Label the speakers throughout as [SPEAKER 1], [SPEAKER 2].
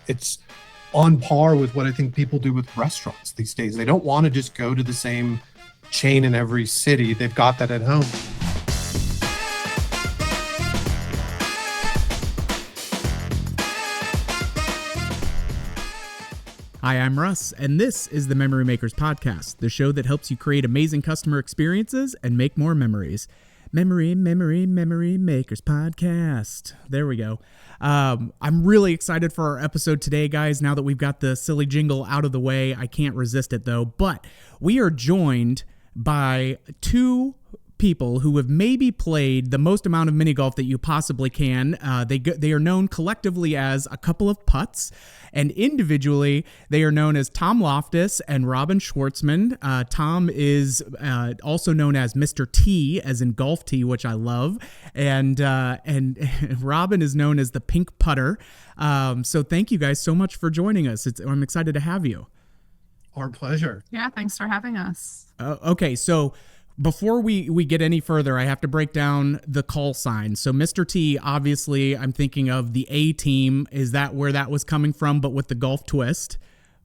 [SPEAKER 1] it's on par with what I think people do with restaurants these days. They don't want to just go to the same chain in every city. They've got that at home.
[SPEAKER 2] Hi, I'm Russ, and this is the Memory Makers Podcast, the show that helps you create amazing customer experiences and make more memories. Memory Makers Podcast. There we go. I'm really excited for our episode today, guys. Now that we've got the silly jingle out of the way, I can't resist it, though. But we are joined by two people who have maybe played the most amount of mini golf that you possibly can. They are known collectively as a couple of putts, and individually they are known as Tom Loftus and Robin Schwartzman. Tom is also known as Mr. T, as in golf tee, which I love, and Robin is known as the Pink Putter. So thank you guys so much for joining us. I'm excited to have you.
[SPEAKER 1] Our pleasure.
[SPEAKER 3] Yeah, thanks for having us.
[SPEAKER 2] Okay, so before we get any further, I have to break down the call sign. So Mr. T, obviously, I'm thinking of the A team. Is that where that was coming from, but with the golf twist?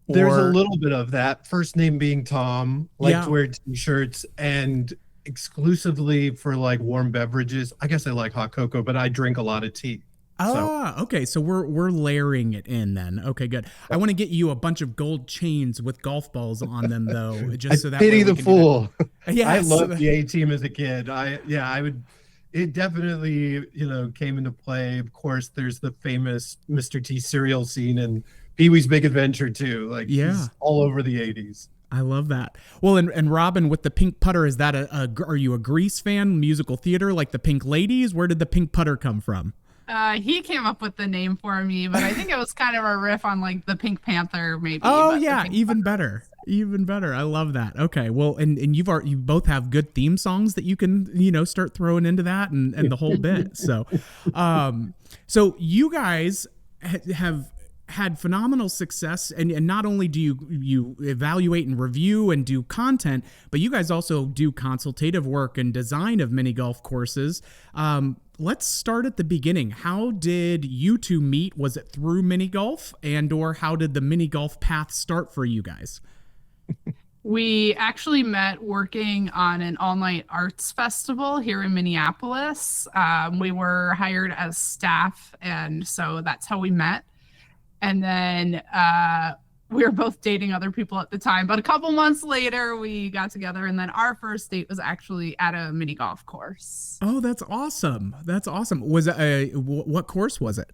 [SPEAKER 1] There's a little bit of that. First name being Tom, to wear t-shirts, and exclusively for like warm beverages. I guess I like hot cocoa, but I drink a lot of tea.
[SPEAKER 2] Okay. So we're layering it in then. Okay, good. I want to get you a bunch of gold chains with golf balls on them, though, just so that
[SPEAKER 1] pity the fool.
[SPEAKER 2] Yes.
[SPEAKER 1] I loved the A team as a kid. I would. It definitely came into play. Of course, there's the famous Mr. T cereal scene in Pee-wee's Big Adventure too. He's all over the 80s.
[SPEAKER 2] I love that. Well, and Robin, with the Pink Putter, is that are you a Grease fan? Musical theater, like the Pink Ladies? Where did the Pink Putter come from?
[SPEAKER 3] He came up with the name for me, but I think it was kind of a riff on like the Pink Panther, maybe.
[SPEAKER 2] Oh yeah, even better. I love that. Okay, well, and you both have good theme songs that you can start throwing into that and the whole bit. So, so you guys have had phenomenal success, and not only do you evaluate and review and do content, but you guys also do consultative work and design of mini golf courses. Let's start at the beginning. How did you two meet? Was it through mini golf, or how did the mini golf path start for you guys?
[SPEAKER 3] We actually met working on an all-night arts festival here in Minneapolis. We were hired as staff, and so that's how we met. And then we were both dating other people at the time, but a couple months later we got together, and then our first date was actually at a mini golf course.
[SPEAKER 2] Oh, that's awesome. Was it what course was it?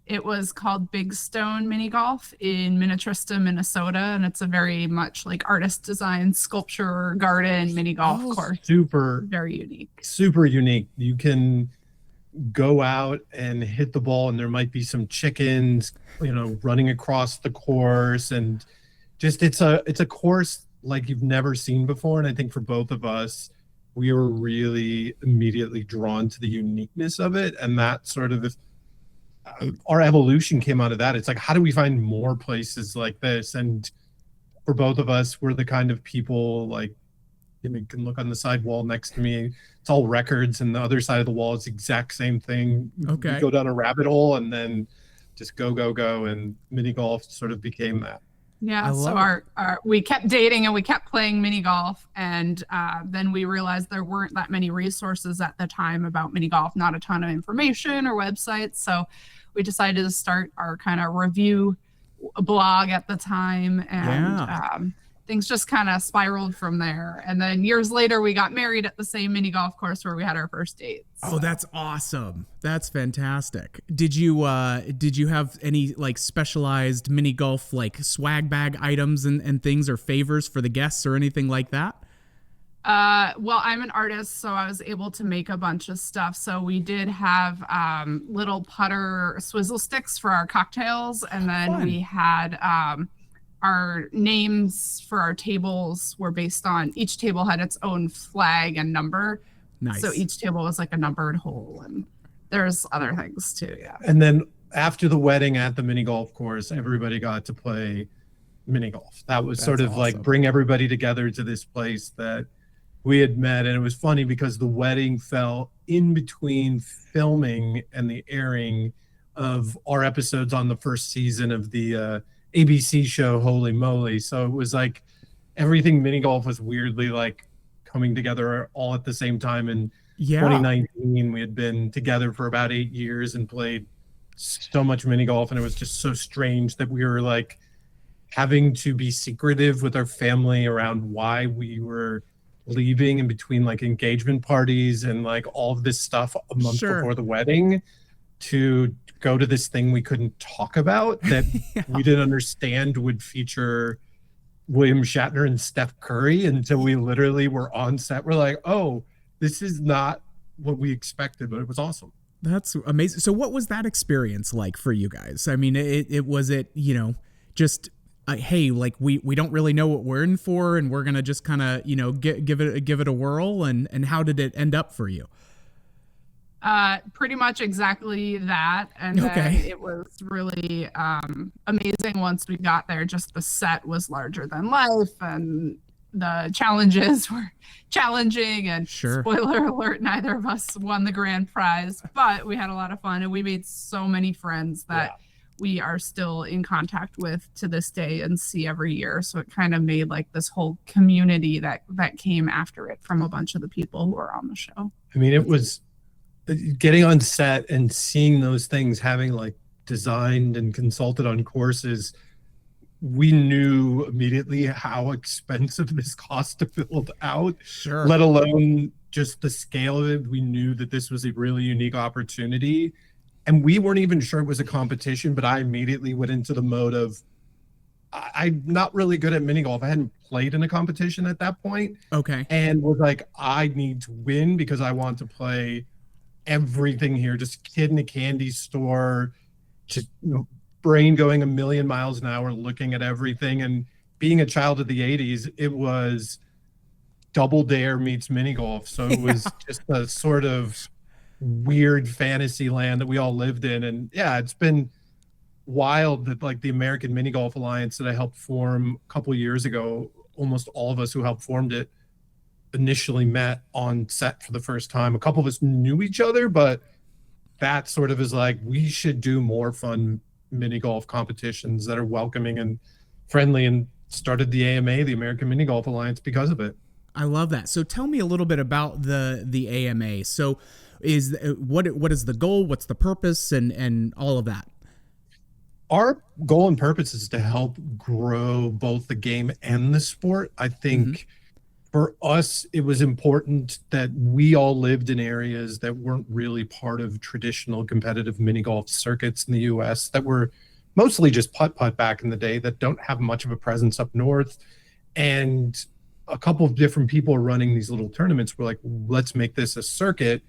[SPEAKER 3] It was called Big Stone Mini Golf in Minnetrista, Minnesota, and it's a very much like artist design sculpture garden mini golf course.
[SPEAKER 1] Very unique. You can go out and hit the ball, and there might be some chickens running across the course, and just it's a course like you've never seen before. And I think for both of us, we were really immediately drawn to the uniqueness of it, and that sort of our evolution came out of that. It's like, how do we find more places like this? And for both of us, we're the kind of people you can look on the side wall next to me. It's all records, and the other side of the wall is the exact same thing.
[SPEAKER 2] Okay.
[SPEAKER 1] We go down a rabbit hole and then just go. And mini golf sort of became that.
[SPEAKER 3] Yeah. So we kept dating and we kept playing mini golf. And then we realized there weren't that many resources at the time about mini golf, not a ton of information or websites. So we decided to start our kind of review blog at the time. And things just kind of spiraled from there. And then years later, we got married at the same mini golf course where we had our first date.
[SPEAKER 2] So. Oh, that's awesome. That's fantastic. Did you have any specialized mini golf swag bag items and things or favors for the guests or anything like that?
[SPEAKER 3] Well, I'm an artist, so I was able to make a bunch of stuff. So we did have little putter swizzle sticks for our cocktails. And then we had our names for our tables were based on, each table had its own flag and number.
[SPEAKER 2] Nice.
[SPEAKER 3] So each table was like a numbered hole, and there's other things too. Yeah.
[SPEAKER 1] And then after the wedding at the mini golf course, everybody got to play mini golf. That was sort of awesome. Bring everybody together to this place that we had met. And it was funny because the wedding fell in between filming and the airing of our episodes on the first season of the ABC show Holey, Moley. So it was like everything mini golf was weirdly like coming together all at the same time. In
[SPEAKER 2] Yeah.
[SPEAKER 1] 2019, we had been together for about 8 years and played so much mini golf, and it was just so strange that we were like having to be secretive with our family around why we were leaving in between like engagement parties and like all of this stuff a month
[SPEAKER 2] Sure.
[SPEAKER 1] before the wedding to go to this thing we couldn't talk about that we didn't understand would feature William Shatner and Steph Curry until we literally were on set. We're like, oh, this is not what we expected, but it was awesome.
[SPEAKER 2] That's amazing. So what was that experience like for you guys? I mean, it was it, you know, just hey, like we don't really know what we're in for, and we're gonna just kind of, you know, give it a whirl, and how did it end up for you?
[SPEAKER 3] Pretty much exactly that. And then it was really amazing once we got there. Just the set was larger than life, and the challenges were challenging, and spoiler alert, neither of us won the grand prize, but we had a lot of fun, and we made so many friends that we are still in contact with to this day and see every year. So it kind of made like this whole community that came after it from a bunch of the people who are on the show.
[SPEAKER 1] I mean, it was getting on set and seeing those things, having like designed and consulted on courses. We knew immediately how expensive this cost to build out, let alone just the scale of it. We knew that this was a really unique opportunity, and we weren't even sure it was a competition, but I immediately went into the mode of, I'm not really good at mini golf. I hadn't played in a competition at that point.
[SPEAKER 2] Okay.
[SPEAKER 1] And was like, I need to win because I want to play everything here. Just kid in a candy store, just, you know, brain going a million miles an hour, looking at everything. And being a child of the 80s, it was Double Dare meets mini golf. So it was just a sort of weird fantasy land that we all lived in. And yeah, it's been wild that like the American Mini Golf Alliance that I helped form a couple years ago, almost all of us who helped formed it initially met on set for the first time. A couple of us knew each other, but that sort of is like, we should do more fun mini golf competitions that are welcoming and friendly, and started the AMA, the American Mini Golf Alliance, because of it.
[SPEAKER 2] I love that. So tell me a little bit about the AMA. So what is the goal? What's the purpose, and all of that?
[SPEAKER 1] Our goal and purpose is to help grow both the game and the sport. I think for us, it was important that we all lived in areas that weren't really part of traditional competitive mini golf circuits in the US, that were mostly just putt-putt back in the day, that don't have much of a presence up north. And a couple of different people are running these little tournaments. We're like, let's make this a circuit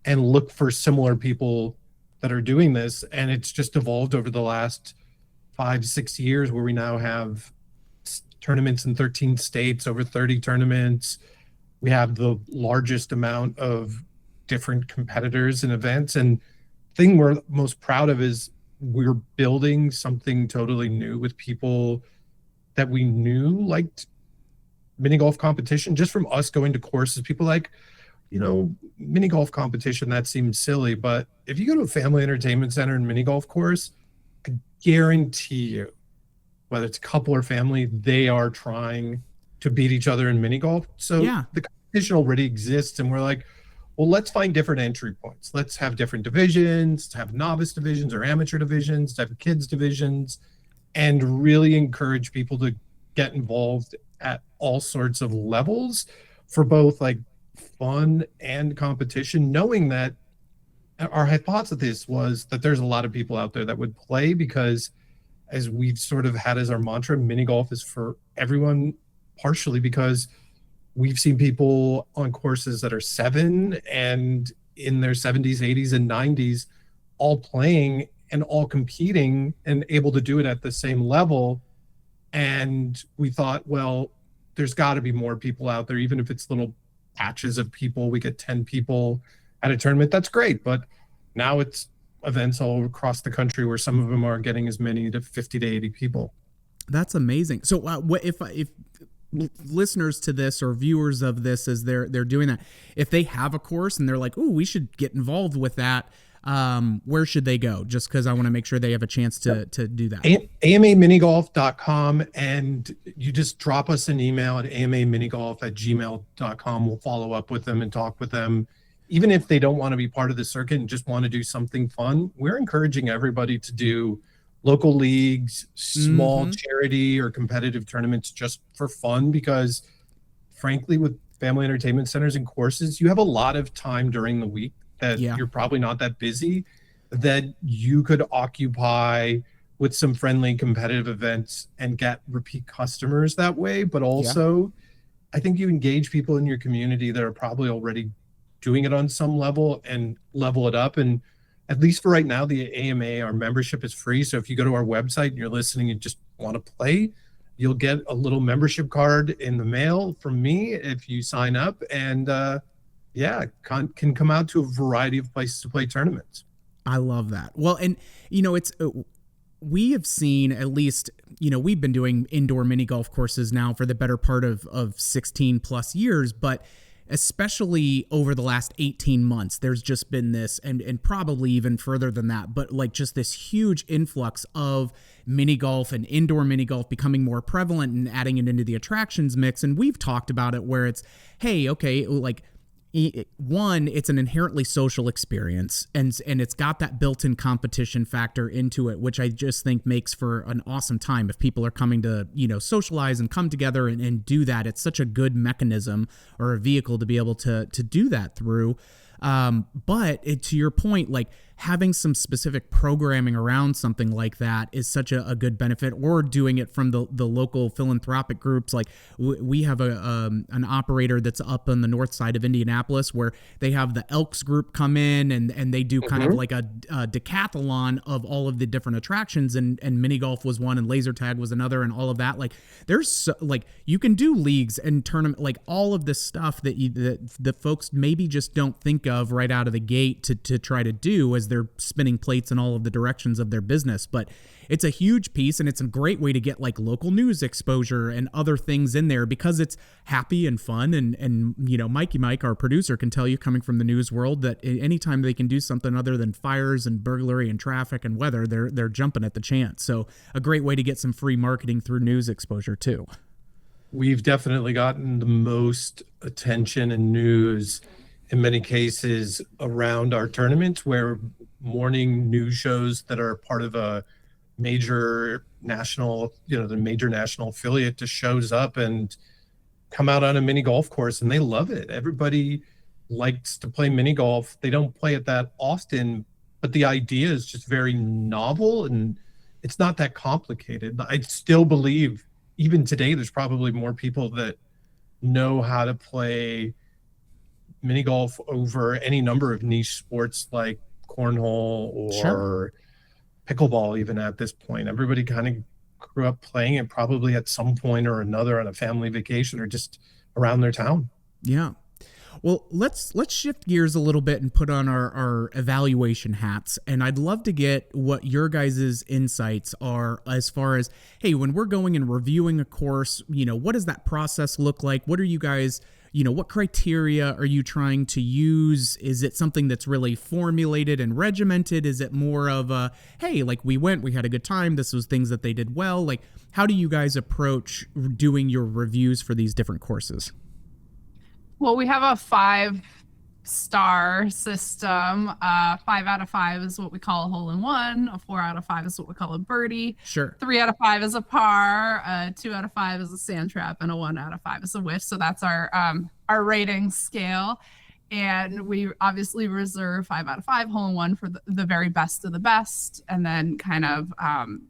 [SPEAKER 1] and look for similar people that are doing this. And it's just evolved over the last 5-6 years, where we now have tournaments in 13 states, over 30 tournaments. We have the largest amount of different competitors and events. And the thing we're most proud of is we're building something totally new with people that we knew liked mini golf competition. Just from us going to courses, people like, you know, mini golf competition, that seems silly. But if you go to a family entertainment center and mini golf course, I guarantee you, whether it's a couple or family, they are trying to beat each other in mini golf. So the competition already exists, and we're like, well, let's find different entry points. Let's have different divisions, have novice divisions or amateur divisions, have kids divisions, and really encourage people to get involved at all sorts of levels for both like fun and competition, knowing that our hypothesis was that there's a lot of people out there that would play, because as we've sort of had as our mantra, mini golf is for everyone, partially because we've seen people on courses that are 7 and in their 70s, 80s, and 90s, all playing and all competing and able to do it at the same level. And we thought, well, there's got to be more people out there, even if it's little patches of people. We get 10 people at a tournament, that's great. But now it's events all across the country where some of them are getting as many to 50 to 80 people.
[SPEAKER 2] That's amazing. So what if listeners to this or viewers of this, as they're doing that, if they have a course and they're like, oh, we should get involved with that, where should they go? Just because I want to make sure they have a chance to do that.
[SPEAKER 1] amaminigolf.com, and you just drop us an email at amaminigolf@gmail.com. We'll follow up with them and talk with them. Even if they don't want to be part of the circuit and just want to do something fun, we're encouraging everybody to do local leagues, small charity or competitive tournaments just for fun, because frankly, with family entertainment centers and courses, you have a lot of time during the week that you're probably not that busy, that you could occupy with some friendly competitive events and get repeat customers that way. But also, I think you engage people in your community that are probably already doing it on some level and level it up. And at least for right now, the AMA, our membership is free. So if you go to our website and you're listening and just want to play, you'll get a little membership card in the mail from me if you sign up, and can come out to a variety of places to play tournaments.
[SPEAKER 2] I love that. Well, and it's we have seen, at least, we've been doing indoor mini golf courses now for the better part of 16 plus years, but especially over the last 18 months, there's just been this, and probably even further than that, but like just this huge influx of mini golf and indoor mini golf becoming more prevalent and adding it into the attractions mix. And we've talked about it where it's, hey, okay, like, one, it's an inherently social experience, and it's got that built-in competition factor into it, which I just think makes for an awesome time. If people are coming to, socialize and come together and do that, it's such a good mechanism or a vehicle to be able to do that through. But to your point, like having some specific programming around something like that is such a good benefit, or doing it from the local philanthropic groups. Like we have an operator that's up on the north side of Indianapolis where they have the Elks group come in and they do kind of like a decathlon of all of the different attractions, and mini golf was one and laser tag was another, and all of that. Like there's you can do leagues and tournament, like all of this stuff that the folks maybe just don't think of right out of the gate to try to do as they're spinning plates in all of the directions of their business. But it's a huge piece, and it's a great way to get like local news exposure and other things in there, because it's happy and fun. And Mikey Mike, our producer, can tell you, coming from the news world, that anytime they can do something other than fires and burglary and traffic and weather, they're jumping at the chance. So a great way to get some free marketing through news exposure too.
[SPEAKER 1] We've definitely gotten the most attention and news in many cases around our tournaments, where morning news shows that are part of a major national, the major national affiliate just shows up and come out on a mini golf course, and they love it. Everybody likes to play mini golf. They don't play it that often, but the idea is just very novel, and it's not that complicated. I still believe even today there's probably more people that know how to play mini golf over any number of niche sports like cornhole or pickleball. Even at this point, everybody kind of grew up playing it probably at some point or another on a family vacation or just around their town.
[SPEAKER 2] Yeah. Well, let's shift gears a little bit and put on our evaluation hats. And I'd love to get what your guys' insights are as far as, hey, when we're going and reviewing a course, what does that process look like? What are you guys, what criteria are you trying to use? Is it something that's really formulated and regimented? Is it more of a, hey, like we had a good time, this was things that they did well? Like, how do you guys approach doing your reviews for these different courses?
[SPEAKER 3] Well, we have a 5-star system. 5 out of 5 is what we call a hole in one. A 4 out of 5 is what we call a birdie.
[SPEAKER 2] Sure.
[SPEAKER 3] 3 out of 5 is a par. 2 out of 5 is a sand trap, and a 1 out of 5 is a whiff. So that's our rating scale. And we obviously reserve 5 out of 5 hole in one for the very best of the best, and then kind of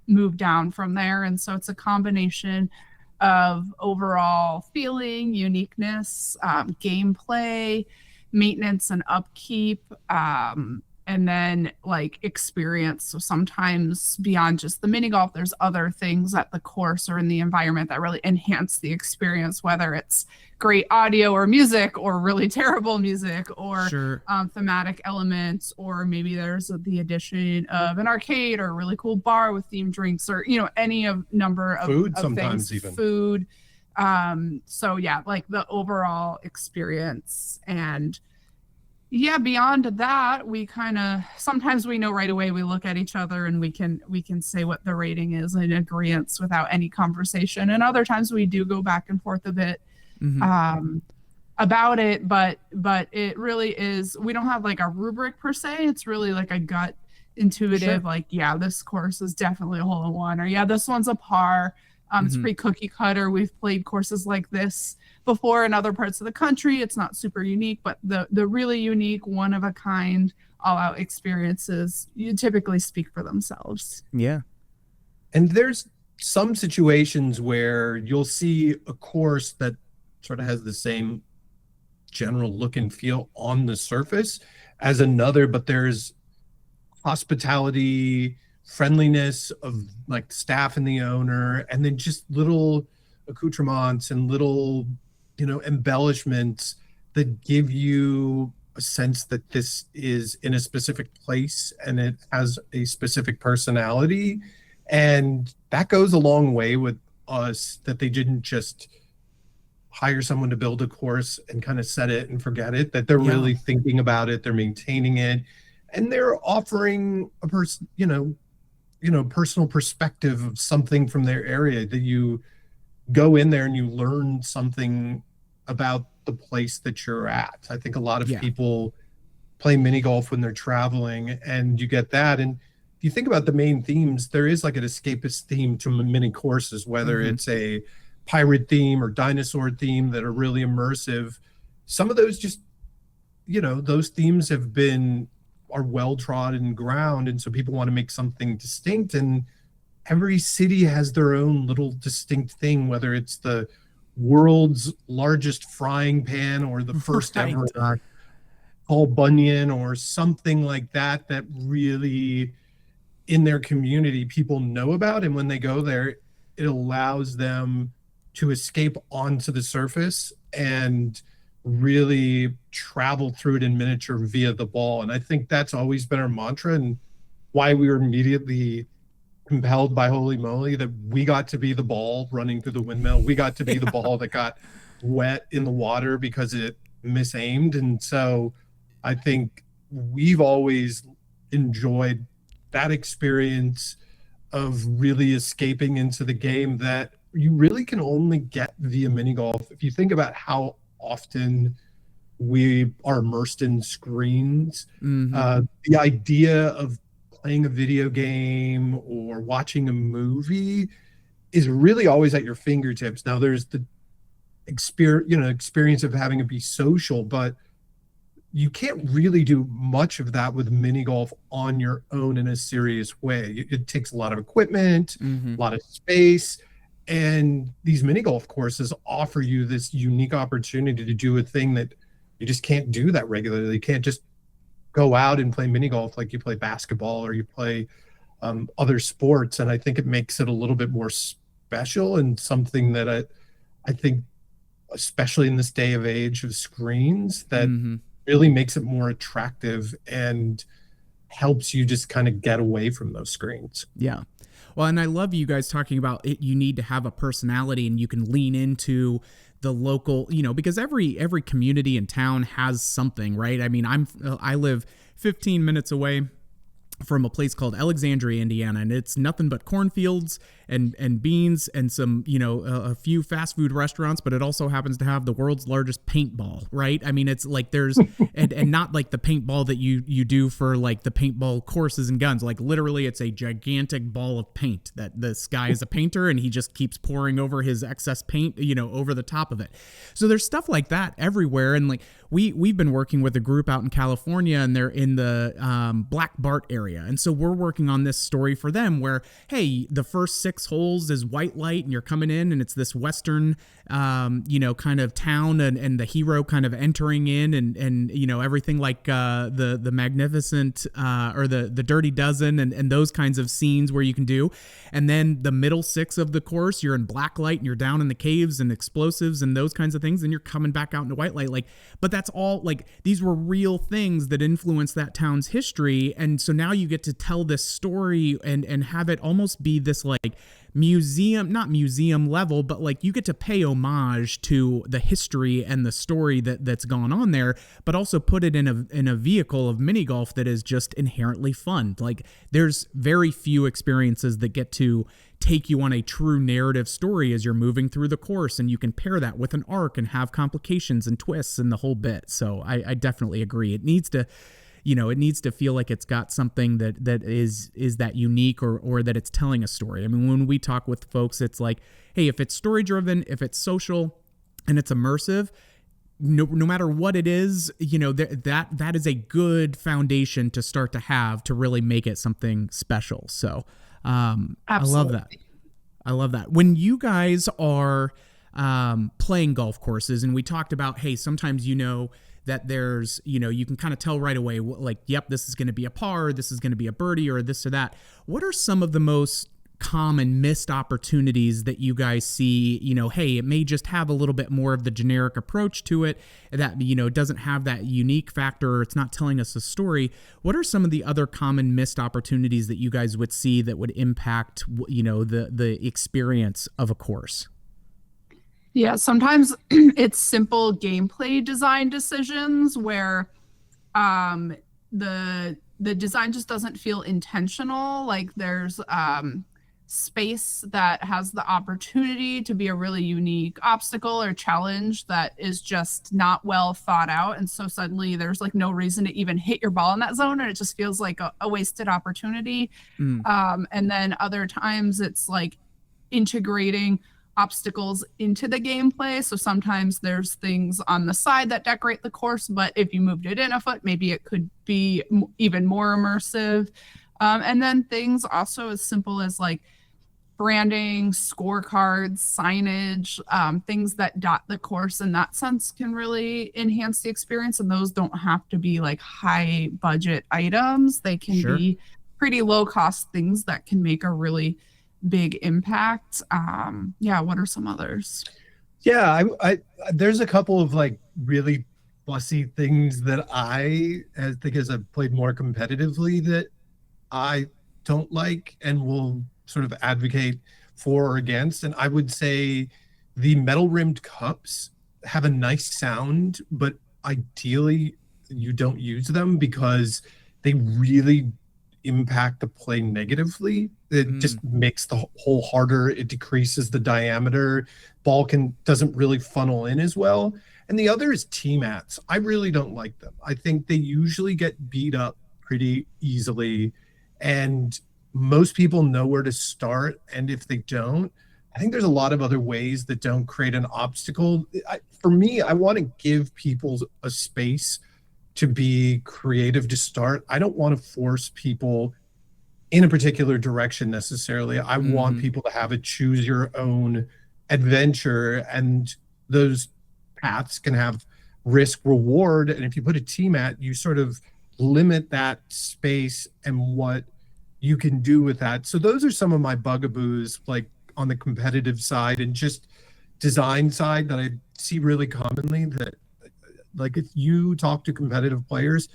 [SPEAKER 3] move down from there. And so it's a combination of overall feeling, uniqueness, gameplay, maintenance and upkeep, and then like experience. So sometimes beyond just the mini golf, there's other things at the course or in the environment that really enhance the experience, whether it's great audio or music, or really terrible music, or thematic elements, or maybe there's the addition of an arcade or a really cool bar with themed drinks, or any of number of
[SPEAKER 1] food,
[SPEAKER 3] of
[SPEAKER 1] sometimes
[SPEAKER 3] things,
[SPEAKER 1] even
[SPEAKER 3] food. So yeah, like the overall experience. And Yeah, beyond that, we kind of sometimes we know right away. We look at each other and we can say what the rating is in agreement without any conversation. And other times we do go back and forth a bit about it, but it really is. We don't have like a rubric per se. It's really like a gut intuitive.
[SPEAKER 2] Sure.
[SPEAKER 3] Like, yeah, this course is definitely a hole in one, or yeah, this one's a par. It's pretty cookie cutter. We've played courses like this before in other parts of the country. It's not super unique, but the really unique, one of a kind, all out experiences, you typically speak for themselves.
[SPEAKER 2] Yeah.
[SPEAKER 1] And there's some situations where you'll see a course that sort of has the same general look and feel on the surface as another, but there's hospitality, friendliness of like staff and the owner, and then just little accoutrements and little, embellishments that give you a sense that this is in a specific place and it has a specific personality. And that goes a long way with us, that they didn't just hire someone to build a course and kind of set it and forget it, that they're really thinking about it, they're maintaining it, and they're offering a person, personal perspective of something from their area, that you go in there and you learn something about the place that you're at. I think a lot of people play mini golf when they're traveling, and you get that. And if you think about the main themes, there is like an escapist theme to mini courses, whether it's a pirate theme or dinosaur theme that are really immersive. Some of those just, those themes are well trodden ground, and so people want to make something distinct, and every city has their own little distinct thing, whether it's the world's largest frying pan or the first ever Paul Bunyan or something like that really in their community people know about. And when they go there, it allows them to escape onto the surface and really travel through it in miniature via the ball. And I think that's always been our mantra, and why we were immediately compelled by Holy Moley, that we got to be the ball running through the windmill. We got to be the ball that got wet in the water because it misaimed. And so I think we've always enjoyed that experience of really escaping into the game that you really can only get via mini golf. If you think about how often we are immersed in screens, the idea of playing a video game or watching a movie is really always at your fingertips. Now there's the experience of having it be social, but you can't really do much of that with mini golf on your own in a serious way. It takes a lot of equipment, a lot of space, and these mini golf courses offer you this unique opportunity to do a thing that you just can't do that regularly. You can't just go out and play mini golf like you play basketball or you play other sports. And I think it makes it a little bit more special, and something that I think, especially in this day of age of screens, that really makes it more attractive and helps you just kind of get away from those screens.
[SPEAKER 2] Yeah. Well, and I love you guys talking about it. You need to have a personality, and you can lean into the local, because every community and town has something, right? I mean, I live 15 minutes away from a place called Alexandria, Indiana, and it's nothing but cornfields and beans and some, a few fast food restaurants, but it also happens to have the world's largest paintball, right? I mean, it's like there's, and not like the paintball that you do for like the paintball courses and guns. Like literally it's a gigantic ball of paint that this guy is a painter and he just keeps pouring over his excess paint, over the top of it. So there's stuff like that everywhere. And like we've been working with a group out in California, and they're in the Black Bart area. And so we're working on this story for them where, hey, the first 6 holes is white light, and you're coming in and it's this Western, kind of town, and the hero kind of entering in and everything like the Magnificent or the Dirty Dozen and those kinds of scenes where you can do. And then the middle 6 of the course, you're in black light and you're down in the caves and explosives and those kinds of things, and you're coming back out into white light. But that's all, like, these were real things that influenced that town's history. And so now you get to tell this story and have it almost be this like museum, not museum level, but like you get to pay homage to the history and the story that's gone on there, but also put it in a vehicle of mini golf that is just inherently fun. Like, there's very few experiences that get to take you on a true narrative story as you're moving through the course, and you can pair that with an arc and have complications and twists and the whole bit. So I definitely agree. It needs to, it needs to feel like it's got something that is that unique, or that it's telling a story. I mean, when we talk with folks, it's like, hey, if it's story driven, if it's social, and it's immersive, no matter what it is, that is a good foundation to start to have to really make it something special. So I love that. I love that. When you guys are playing golf courses, and we talked about, hey, sometimes that there's, you can kind of tell right away, like, yep, this is going to be a par, this is going to be a birdie, or this or that. What are some of the most common missed opportunities that you guys see? Hey, it may just have a little bit more of the generic approach to it that, doesn't have that unique factor, or it's not telling us a story. What are some of the other common missed opportunities that you guys would see that would impact, the experience of a course?
[SPEAKER 3] Yeah, sometimes it's simple gameplay design decisions where the design just doesn't feel intentional. Like, there's space that has the opportunity to be a really unique obstacle or challenge that is just not well thought out, and so suddenly there's like no reason to even hit your ball in that zone, and it just feels like a wasted opportunity. And then other times it's like integrating obstacles into the gameplay. So sometimes there's things on the side that decorate the course, but if you moved it in a foot, maybe it could be even more immersive. And then things also as simple as like branding, scorecards, signage, things that dot the course in that sense can really enhance the experience. And those don't have to be like high budget items. They can be pretty low cost things that can make a really big impact. What are some others?
[SPEAKER 1] Yeah, I there's a couple of like really fussy things that I think, as I've played more competitively, that I don't like and will sort of advocate for or against. And I would say the metal rimmed cups have a nice sound, but ideally you don't use them because they really impact the play negatively. It just makes the hole harder. It decreases the diameter. Ball doesn't really funnel in as well. And the other is tee mats. I really don't like them. I think they usually get beat up pretty easily, and most people know where to start. And if they don't, I think there's a lot of other ways that don't create an obstacle. For me, I want to give people a space to be creative to start. I don't want to force people in a particular direction necessarily. I want people to have a choose your own adventure, and those paths can have risk reward. And if you put a tee mat, you sort of limit that space and what you can do with that. So those are some of my bugaboos, like on the competitive side and just design side, that I see really commonly. That, like, if you talk to competitive players,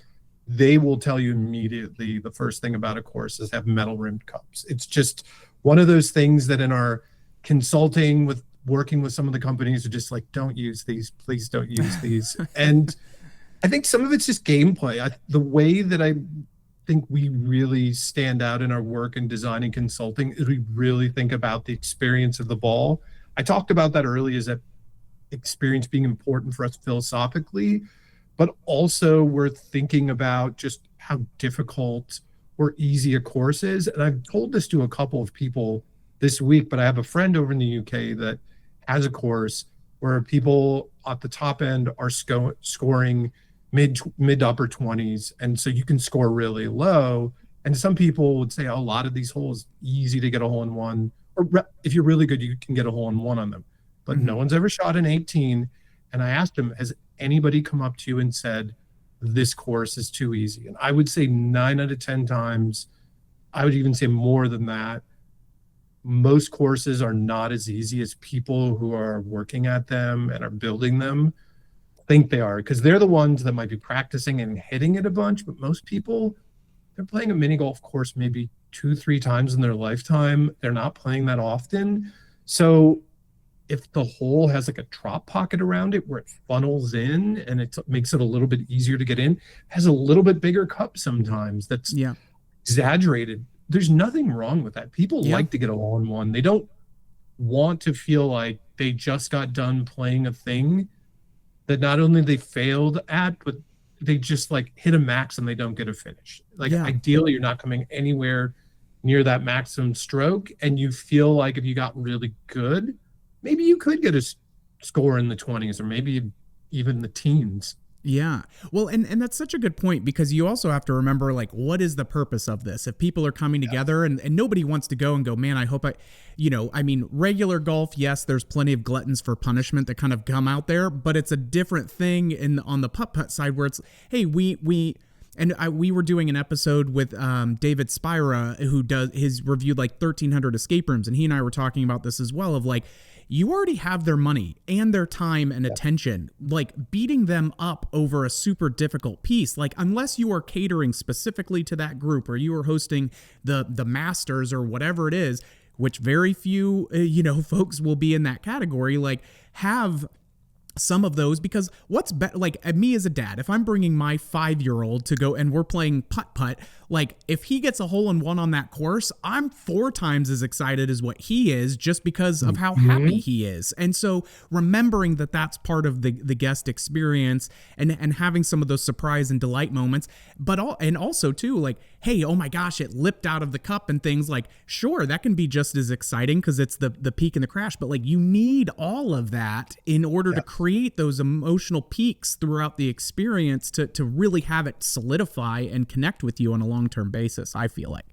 [SPEAKER 1] they will tell you immediately the first thing about a course is have metal rimmed cups. It's just one of those things that in our consulting with working with some of the companies are just like, don't use these, please don't use these. And I think some of it's just gameplay. The way that I think we really stand out in our work in design and consulting is we really think about the experience of the ball. I talked about that earlier, is that experience being important for us philosophically, but also we're thinking about just how difficult or easy a course is. And I've told this to a couple of people this week, but I have a friend over in the UK that has a course where people at the top end are scoring mid to upper 20s. And so you can score really low. And some people would say, oh, a lot of these holes, easy to get a hole in one, or if you're really good, you can get a hole in one on them. But no one's ever shot an 18. And I asked him, has anybody come up to you and said, this course is too easy? And I would say 9 out of 10 times, I would even say more than that, most courses are not as easy as people who are working at them and are building them think they are, because they're the ones that might be practicing and hitting it a bunch. But most people, they're playing a mini golf course maybe 2-3 times in their lifetime. They're not playing that often. So if the hole has like a drop pocket around it where it funnels in and it makes it a little bit easier to get in, has a little bit bigger cup sometimes that's exaggerated. There's nothing wrong with that. People like to get a hole-in-one. They don't want to feel like they just got done playing a thing that not only they failed at, but they just like hit a max and they don't get a finish. Like ideally, you're not coming anywhere near that maximum stroke, and you feel like if you got really good, maybe you could get a score in the 20s or maybe even the teens.
[SPEAKER 2] Yeah. Well, and that's such a good point, because you also have to remember, like, what is the purpose of this? If people are coming together and nobody wants to go and go, man, I hope I mean, regular golf, yes, there's plenty of gluttons for punishment that kind of come out there, but it's a different thing on the putt-putt side where it's, hey, we were doing an episode with David Spira, who he's reviewed like 1,300 escape rooms, and he and I were talking about this as well, of like, you already have their money and their time and attention. Like, beating them up over a super difficult piece, like, unless you are catering specifically to that group or you are hosting the masters or whatever it is, which very few folks will be in that category, like, have some of those, because what's like me as a dad, if I'm bringing my 5-year-old to go and we're playing putt-putt, like, if he gets a hole-in-one on that course, I'm 4 times as excited as what he is, just because of how happy he is. And so remembering that that's part of the guest experience, and having some of those surprise and delight moments, but also too, like, hey, oh my gosh, it lipped out of the cup and things, like, sure, that can be just as exciting because it's the peak and the crash, but like, you need all of that in order to create those emotional peaks throughout the experience to really have it solidify and connect with you on a long-term basis, I feel like.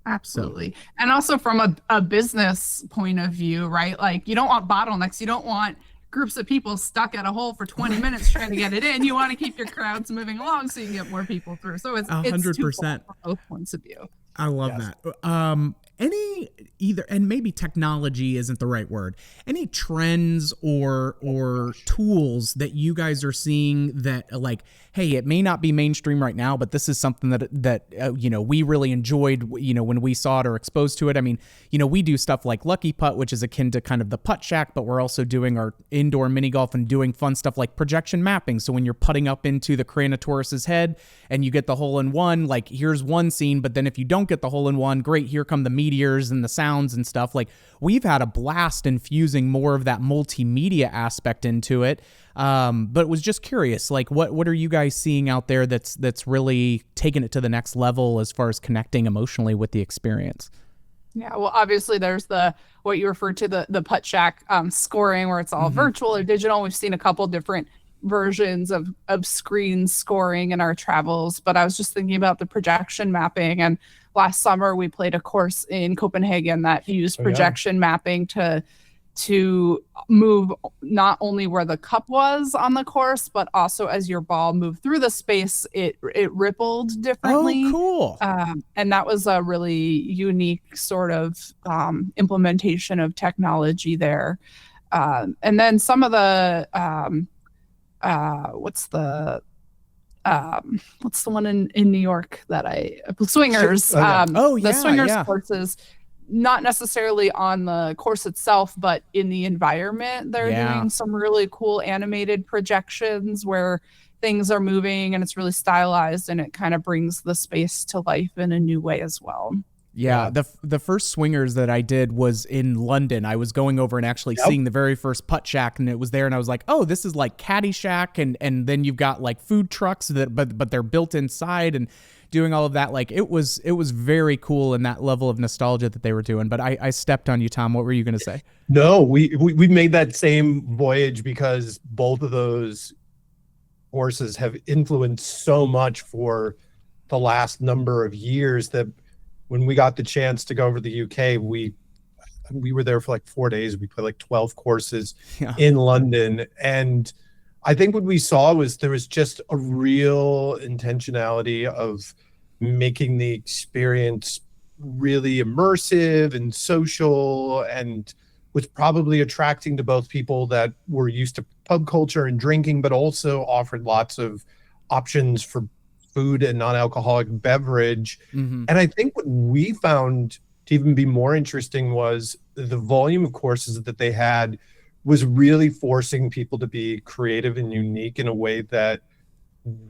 [SPEAKER 3] Absolutely. And also from a business point of view, right? Like, you don't want bottlenecks. You don't want groups of people stuck at a hole for 20 minutes trying to get it in. You want to keep your crowds moving along so you can get more people through. So it's
[SPEAKER 2] 100%
[SPEAKER 3] from both points of view.
[SPEAKER 2] I love that. And maybe technology isn't the right word. Any trends or tools that you guys are seeing that, like, hey, it may not be mainstream right now, but this is something that we really enjoyed, when we saw it or exposed to it. I mean, we do stuff like Lucky Putt, which is akin to kind of the Putt Shack, but we're also doing our indoor mini golf and doing fun stuff like projection mapping. So when you're putting up into the Cranotaurus's head and you get the hole-in-one, like, here's one scene, but then if you don't get the hole-in-one, great, here come the meteors and the sounds and stuff. Like, we've had a blast infusing more of that multimedia aspect into it. But was just curious, like, what are you guys seeing out there that's really taking it to the next level as far as connecting emotionally with the experience?
[SPEAKER 3] Yeah, well, obviously there's what you referred to, the Putt Shack scoring, where it's all virtual or digital. We've seen a couple different versions of screen scoring in our travels, but I was just thinking about the projection mapping. And last summer we played a course in Copenhagen that used projection mapping to move not only where the cup was on the course, but also as your ball moved through the space, it rippled differently.
[SPEAKER 2] Oh, cool.
[SPEAKER 3] And that was a really unique sort of implementation of technology there. And then some of the what's the one in New York that swingers, the swingers courses, not necessarily on the course itself, but in the environment. They're doing some really cool animated projections where things are moving and it's really stylized, and it kind of brings the space to life in a new way as well.
[SPEAKER 2] Yeah, the first swingers that I did was in London. I was going over and actually seeing the very first Putt Shack, and it was there, and I was like, oh, this is like Caddy Shack, and then you've got like food trucks but they're built inside and doing all of that. Like, it was very cool in that level of nostalgia that they were doing. But I stepped on you, Tom. What were you going to say?
[SPEAKER 1] No, we made that same voyage because both of those courses have influenced so much for the last number of years that when we got the chance to go over to the UK, we were there for like 4 days. We played like 12 courses in London. And I think what we saw was there was just a real intentionality of making the experience really immersive and social, and was probably attracting to both people that were used to pub culture and drinking, but also offered lots of options for food and non-alcoholic beverage.
[SPEAKER 2] Mm-hmm.
[SPEAKER 1] And I think what we found to even be more interesting was the volume of courses that they had was really forcing people to be creative and unique in a way that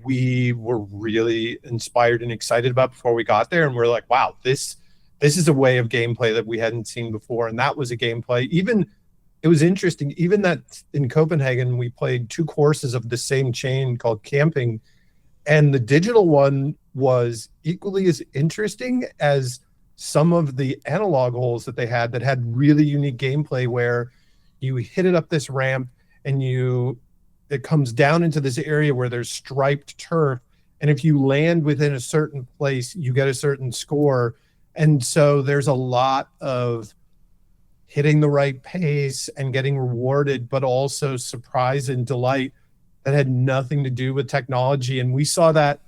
[SPEAKER 1] we were really inspired and excited about before we got there. And we're like, wow, this is a way of gameplay that we hadn't seen before. And that was a gameplay. Even it was interesting, even that in Copenhagen, we played 2 courses of the same chain called Camping. And the digital one was equally as interesting as some of the analog holes that they had that had really unique gameplay where you hit it up this ramp and it comes down into this area where there's striped turf. And if you land within a certain place, you get a certain score. And so there's a lot of hitting the right pace and getting rewarded, but also surprise and delight that had nothing to do with technology. And we saw that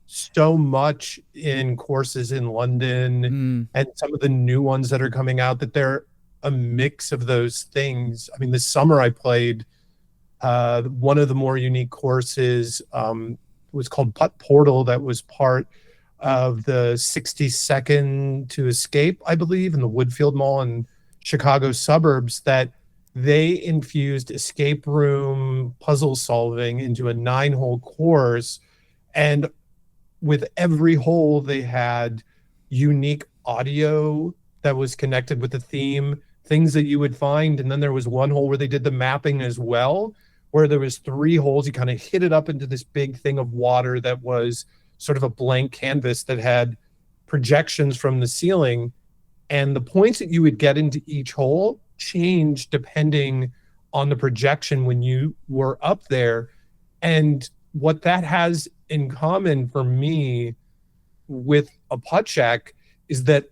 [SPEAKER 1] so much in courses in London and some of the new ones that are coming out, that they're a mix of those things. I mean, this summer I played one of the more unique courses was called Putt Portal, that was part of the 60-second to escape, I believe, in the Woodfield Mall in Chicago suburbs, that they infused escape room puzzle solving into a 9-hole course. And with every hole, they had unique audio that was connected with the theme, things that you would find. And then there was one hole where they did the mapping as well, where there was 3 holes. You kind of hit it up into this big thing of water that was sort of a blank canvas that had projections from the ceiling. And the points that you would get into each hole changed depending on the projection when you were up there. And what that has in common for me with a putt shack is that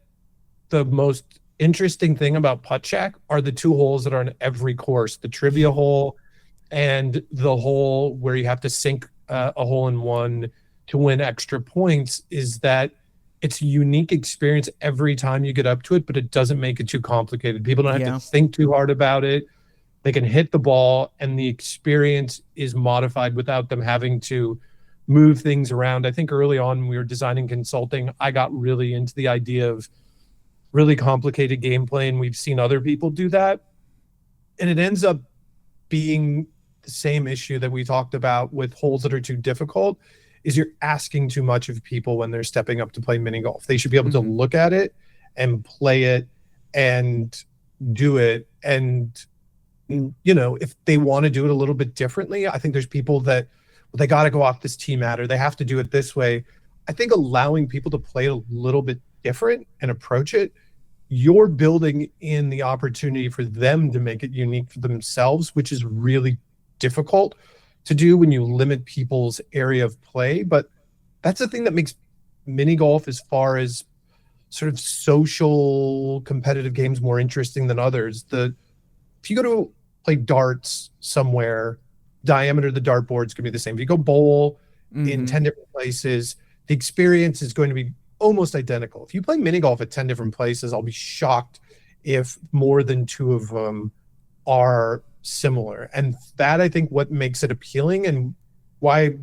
[SPEAKER 1] the most interesting thing about putt shack are the 2 holes that are on every course, the trivia hole and the hole where you have to sink a hole in one to win extra points. Is that it's a unique experience every time you get up to it, but it doesn't make it too complicated. People don't have to think too hard about it. They can hit the ball and the experience is modified without them having to move things around. I think early on when we were designing consulting, I got really into the idea of really complicated gameplay, and we've seen other people do that. And it ends up being the same issue that we talked about with holes that are too difficult, is you're asking too much of people when they're stepping up to play mini golf. They should be able to look at it and play it and do it. And, you know, if they want to do it a little bit differently, I think there's people that they got to go off this tee mat or they have to do it this way. I think allowing people to play a little bit different and approach it, you're building in the opportunity for them to make it unique for themselves, which is really difficult to do when you limit people's area of play. But that's the thing that makes mini golf, as far as sort of social competitive games, more interesting than others. If you go to play darts somewhere, diameter of the dartboard is going to be the same. If you go bowl in 10 different places, the experience is going to be almost identical. If you play mini golf at 10 different places, I'll be shocked if more than 2 of them are similar. And that, I think, what makes it appealing, and why,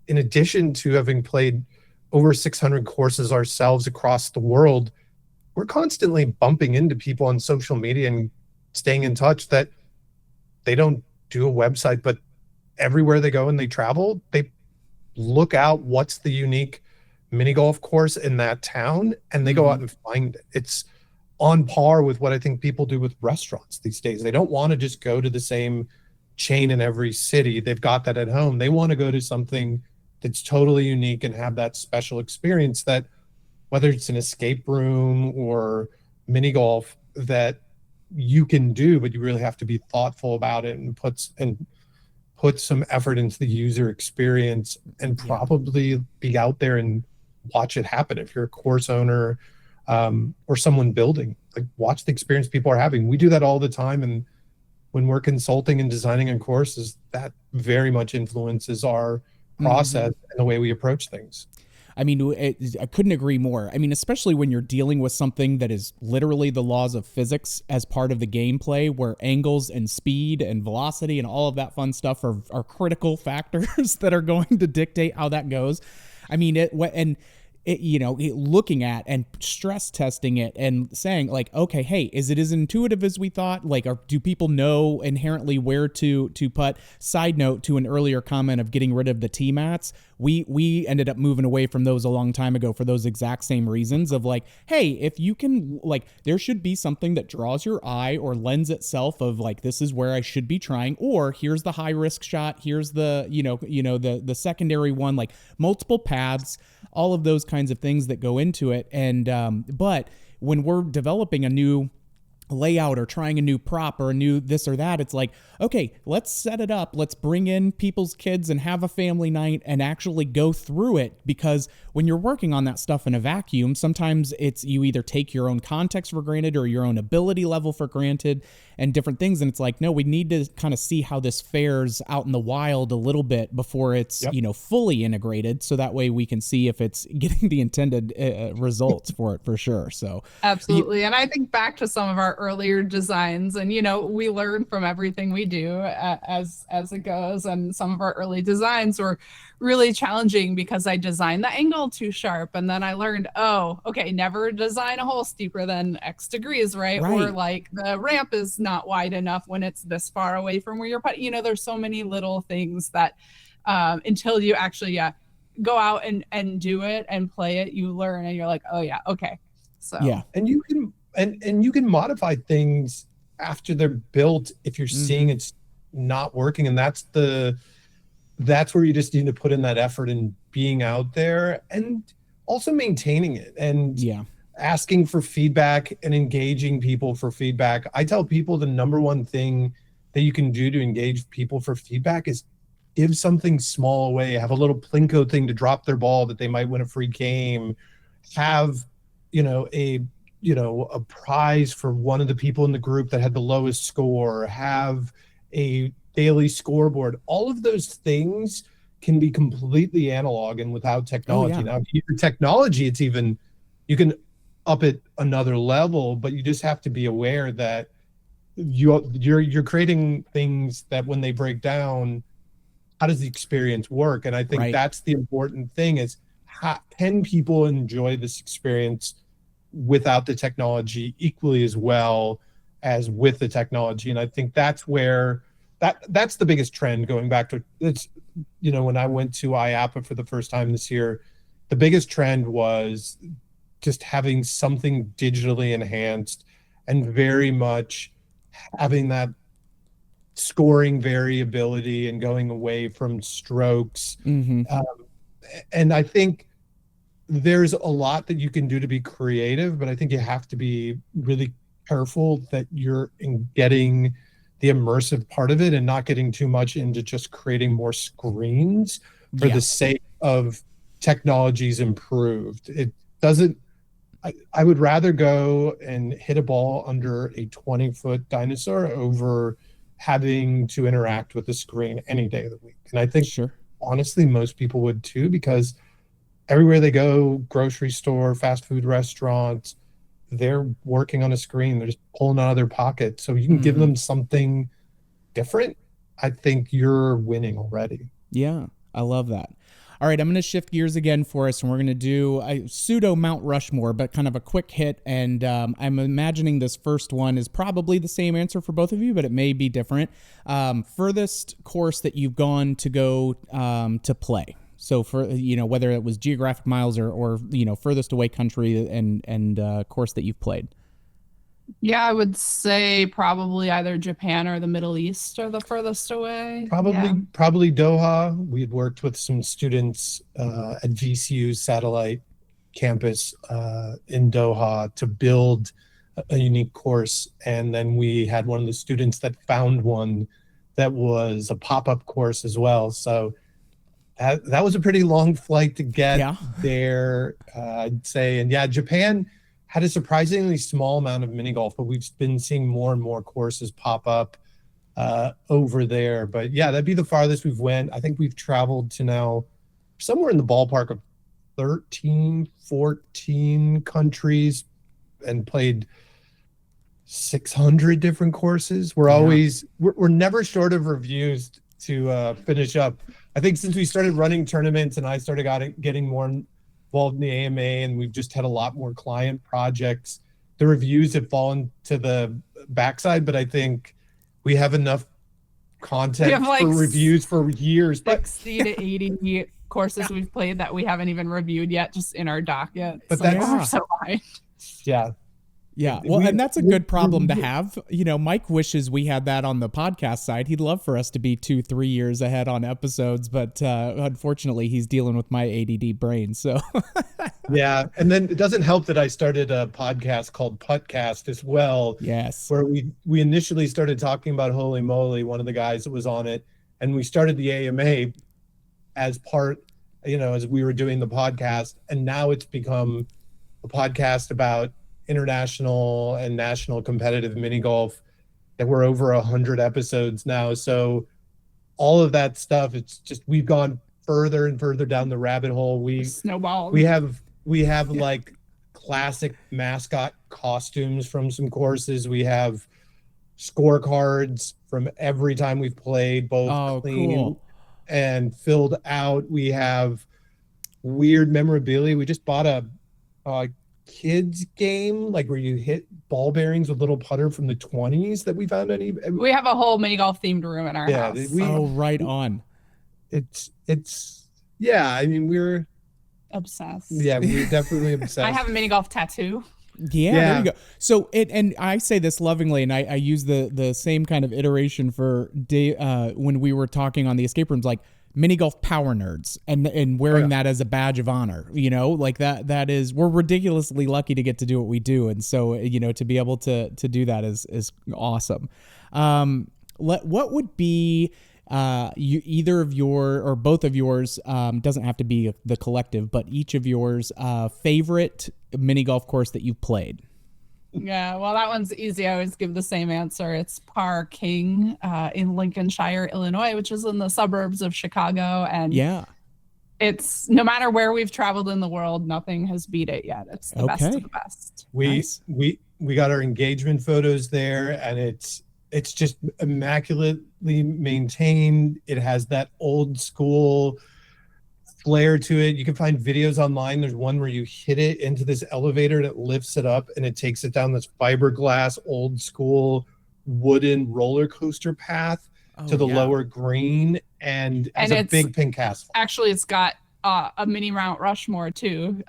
[SPEAKER 1] in addition to having played over 600 courses ourselves across the world, we're constantly bumping into people on social media and staying in touch that they don't do a website, but everywhere they go and they travel, they look out what's the unique mini golf course in that town, and they go out and find it. It's on par with what I think people do with restaurants these days. They don't want to just go to the same chain in every city. They've got that at home. They want to go to something that's totally unique and have that special experience, that whether it's an escape room or mini golf, that you can do, but you really have to be thoughtful about it and put some effort into the user experience, and probably be out there and watch it happen. If you're a course owner or someone building, like, watch the experience people are having. We do that all the time, and when we're consulting and designing in courses, that very much influences our process and the way we approach things.
[SPEAKER 2] I mean, I couldn't agree more. I mean, especially when you're dealing with something that is literally the laws of physics as part of the gameplay, where angles and speed and velocity and all of that fun stuff are critical factors that are going to dictate how that goes. I mean, looking at and stress testing it and saying like, okay, hey, is it as intuitive as we thought? Like, do people know inherently where to putt? Side note to an earlier comment of getting rid of the tee mats. We ended up moving away from those a long time ago for those exact same reasons of like, hey, if you can, like, there should be something that draws your eye or lends itself of like, this is where I should be trying, or here's the high risk shot, here's the the secondary one, like multiple paths, all of those kinds of things that go into it. And but when we're developing a new layout or trying a new prop or a new this or that, it's like, okay, let's set it up, let's bring in people's kids and have a family night and actually go through it. Because when you're working on that stuff in a vacuum, sometimes it's you either take your own context for granted or your own ability level for granted and different things, and it's like, no, we need to kind of see how this fares out in the wild a little bit before it's fully integrated, so that way we can see if it's getting the intended results for it, for sure. So
[SPEAKER 3] absolutely. And I think back to some of our earlier designs, and we learn from everything we do as it goes, and some of our early designs were really challenging because I designed the angle too sharp, and then I learned, oh, okay, never design a hole steeper than X degrees, right? Or like the ramp is not wide enough when it's this far away from where you're putting. There's so many little things that until you actually go out and do it and play it, you learn, and you're like, oh yeah, okay. So
[SPEAKER 1] and you can and you can modify things after they're built if you're seeing it's not working, and that's where you just need to put in that effort in being out there and also maintaining it and asking for feedback and engaging people for feedback. I tell people the number one thing that you can do to engage people for feedback is give something small away, have a little Plinko thing to drop their ball that they might win a free game, have a prize for one of the people in the group that had the lowest score, have a daily scoreboard. All of those things can be completely analog and without technology. Now, if you use technology, it's even, you can up it another level, but you just have to be aware that you're creating things that when they break down, how does the experience work? And I think that's the important thing is, can people enjoy this experience without the technology equally as well as with the technology? And I think that's where that's the biggest trend, going back to it's, when I went to IAPA for the first time this year, the biggest trend was just having something digitally enhanced and very much having that scoring variability and going away from strokes. And I think there's a lot that you can do to be creative, but I think you have to be really careful that you're getting the immersive part of it and not getting too much into just creating more screens for the sake of technology's improved. It doesn't, I would rather go and hit a ball under a 20-foot dinosaur over having to interact with the screen any day of the week. And I think honestly, most people would too, because everywhere they go, grocery store, fast food restaurants, they're working on a screen. They're just pulling out of their pocket. So you can give them something different. I think you're winning already.
[SPEAKER 2] Yeah, I love that. All right, I'm going to shift gears again for us, and we're going to do a pseudo Mount Rushmore, but kind of a quick hit. And I'm imagining this first one is probably the same answer for both of you, but it may be different. Furthest course that you've gone to go to play. So for, whether it was geographic miles or furthest away country and course that you've played.
[SPEAKER 3] Yeah, I would say probably either Japan or the Middle East are the furthest away.
[SPEAKER 1] Probably Doha. We had worked with some students at VCU's satellite campus in Doha to build a unique course. And then we had one of the students that found one that was a pop-up course as well. So that was a pretty long flight to get there, I'd say. And Japan had a surprisingly small amount of mini golf, but we've been seeing more and more courses pop up over there. But that'd be the farthest we've went. I think we've traveled to now somewhere in the ballpark of 13, 14 countries and played 600 different courses. We're never short of reviews to finish up. I think since we started running tournaments and I started getting more involved in the AMA, and we've just had a lot more client projects, the reviews have fallen to the backside, but I think we have enough content for reviews for years.
[SPEAKER 3] 60 to 80 courses we've played that we haven't even reviewed yet, just in our docket.
[SPEAKER 1] But
[SPEAKER 3] we're so behind.
[SPEAKER 1] Yeah.
[SPEAKER 2] Yeah, well, and that's a good problem to have. You know, Mike wishes we had that on the podcast side. He'd love for us to be 2-3 years ahead on episodes, but unfortunately, he's dealing with my ADD brain. So,
[SPEAKER 1] yeah, and then it doesn't help that I started a podcast called Puttcast as well.
[SPEAKER 2] Yes,
[SPEAKER 1] where we initially started talking about Holy Moley, one of the guys that was on it, and we started the AMA as part, as we were doing the podcast, and now it's become a podcast about international and national competitive mini golf, that we're over 100 episodes now. So all of that stuff, it's just, we've gone further and further down the rabbit hole. We have like classic mascot costumes from some courses. We have scorecards from every time we've played, both clean and filled out. We have weird memorabilia. We just bought a kids game, like where you hit ball bearings with little putter from the 20s that we found
[SPEAKER 3] we have a whole mini golf themed room in our house.
[SPEAKER 2] Right on.
[SPEAKER 1] It's I mean, we're
[SPEAKER 3] obsessed.
[SPEAKER 1] Yeah, we're definitely obsessed.
[SPEAKER 3] I have a mini golf tattoo.
[SPEAKER 2] Yeah, there you go. So and I say this lovingly, and I use the same kind of iteration for when we were talking on the escape rooms, like mini golf power nerds, and wearing that as a badge of honor, like that is, we're ridiculously lucky to get to do what we do. And so, to be able to do that is awesome. What would be either of your, or both of yours, doesn't have to be the collective, but each of yours favorite mini golf course that you've played?
[SPEAKER 3] Yeah, well, that one's easy. I always give the same answer. It's Par King in Lincolnshire, Illinois, which is in the suburbs of Chicago. And it's, no matter where we've traveled in the world, nothing has beat it yet. It's the best of the best.
[SPEAKER 1] We got our engagement photos there, and it's just immaculately maintained. It has that old school flair to it. You can find videos online. There's one where you hit it into this elevator and it lifts it up and it takes it down this fiberglass old school wooden roller coaster path to the lower green, and has a big pink asphalt.
[SPEAKER 3] Actually, it's got a mini Mount Rushmore too.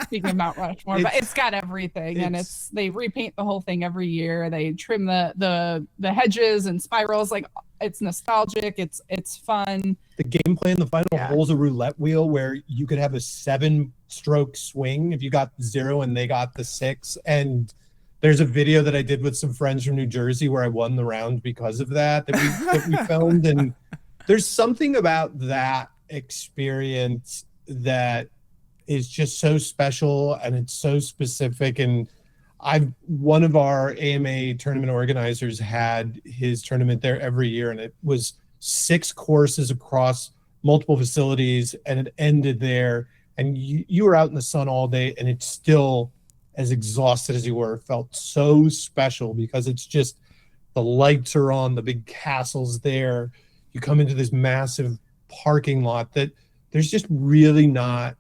[SPEAKER 3] Speaking of Mount Rushmore, but it's got everything, and they repaint the whole thing every year. They trim the hedges and spirals. Like, it's nostalgic. It's fun.
[SPEAKER 1] The gameplay in the final hole's a roulette wheel where you could have a 7-stroke swing if you got 0 and they got the 6. And there's a video that I did with some friends from New Jersey where I won the round because of that we filmed. And there's something about that experience that is just so special, and it's so specific. And one of our AMA tournament organizers had his tournament there every year, and it was 6 courses across multiple facilities, and it ended there. And you were out in the sun all day, and it's still, as exhausted as you were, felt so special, because it's just, the lights are on, the big castle's there. You come into this massive parking lot that there's just really not